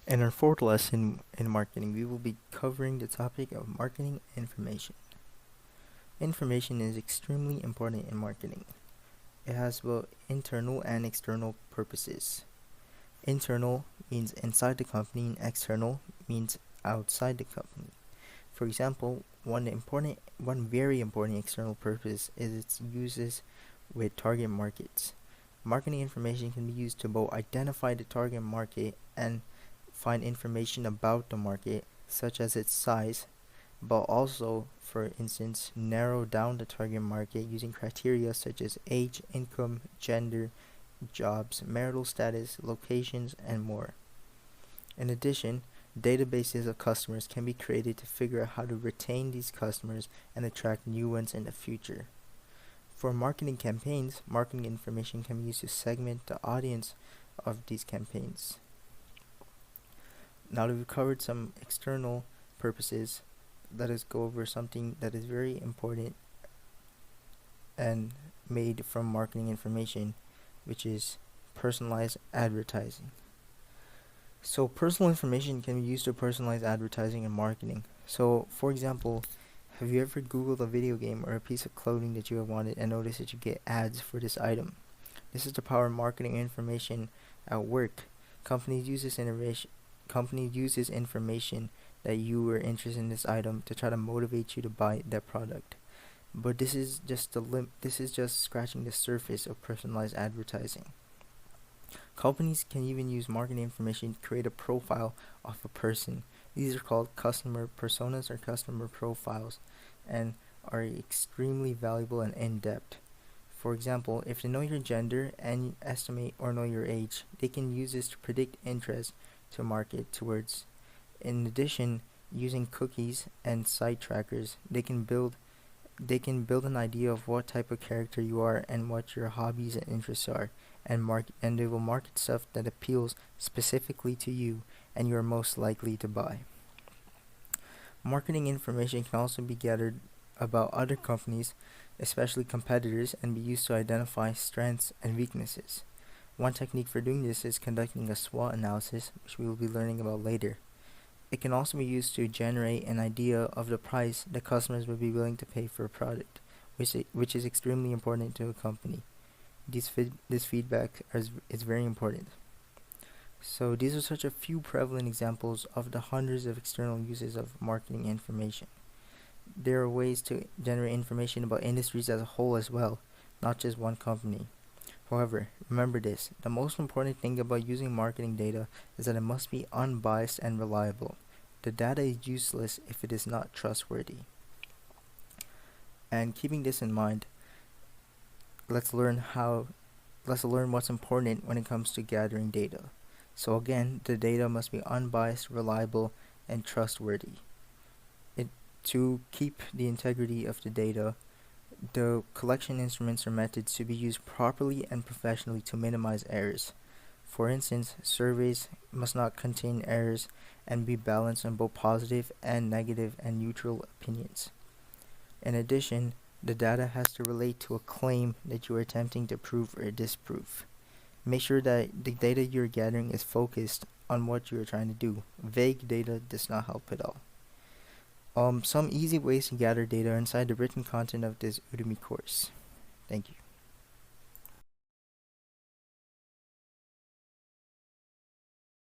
In our fourth lesson in marketing, we will be covering the topic of marketing information. Information is extremely important in marketing. It has both internal and external purposes. Internal means inside the company, and external means outside the company. For example, one very important external purpose is its uses with target markets. Marketing information can be used to both identify the target market and find information about the market, such as its size, but also, for instance, narrow down the target market using criteria such as age, income, gender, jobs, marital status, locations, and more. In addition, databases of customers can be created to figure out how to retain these customers and attract new ones in the future. For marketing campaigns, marketing information can be used to segment the audience of these campaigns. Now that we've covered some external purposes, let us go over something that is very important and made from marketing information, which is personalized advertising. So personal information can be used to personalize advertising and marketing. So, for example, have you ever Googled a video game or a piece of clothing that you have wanted and noticed that you get ads for this item? This is the power of marketing information at work. Companies use this information that you were interested in this item to try to motivate you to buy that product. But this is just scratching the surface of personalized advertising. Companies can even use marketing information to create a profile of a person. These are called customer personas or customer profiles and are extremely valuable and in-depth. For example, if they know your gender and estimate or know your age, they can use this to predict interest to market towards. In addition, using cookies and site trackers, they can build an idea of what type of character you are and what your hobbies and interests are, and they will market stuff that appeals specifically to you and you are most likely to buy. Marketing information can also be gathered about other companies, especially competitors, and be used to identify strengths and weaknesses. One technique for doing this is conducting a SWOT analysis, which we will be learning about later. It can also be used to generate an idea of the price that customers would be willing to pay for a product, which is extremely important to a company. This feedback is very important. So these are such a few prevalent examples of the hundreds of external uses of marketing information. There are ways to generate information about industries as a whole as well, not just one company. However, remember this, the most important thing about using marketing data is that it must be unbiased and reliable. The data is useless if it is not trustworthy. And keeping this in mind, let's learn what's important when it comes to gathering data. So again, the data must be unbiased, reliable, and trustworthy. To keep the integrity of the data, the collection instruments or methods should be used properly and professionally to minimize errors. For instance, surveys must not contain errors and be balanced on both positive and negative and neutral opinions. In addition, the data has to relate to a claim that you are attempting to prove or disprove. Make sure that the data you're gathering is focused on what you are trying to do. Vague data does not help at all. Some easy ways to gather data are inside the written content of this Udemy course. Thank you.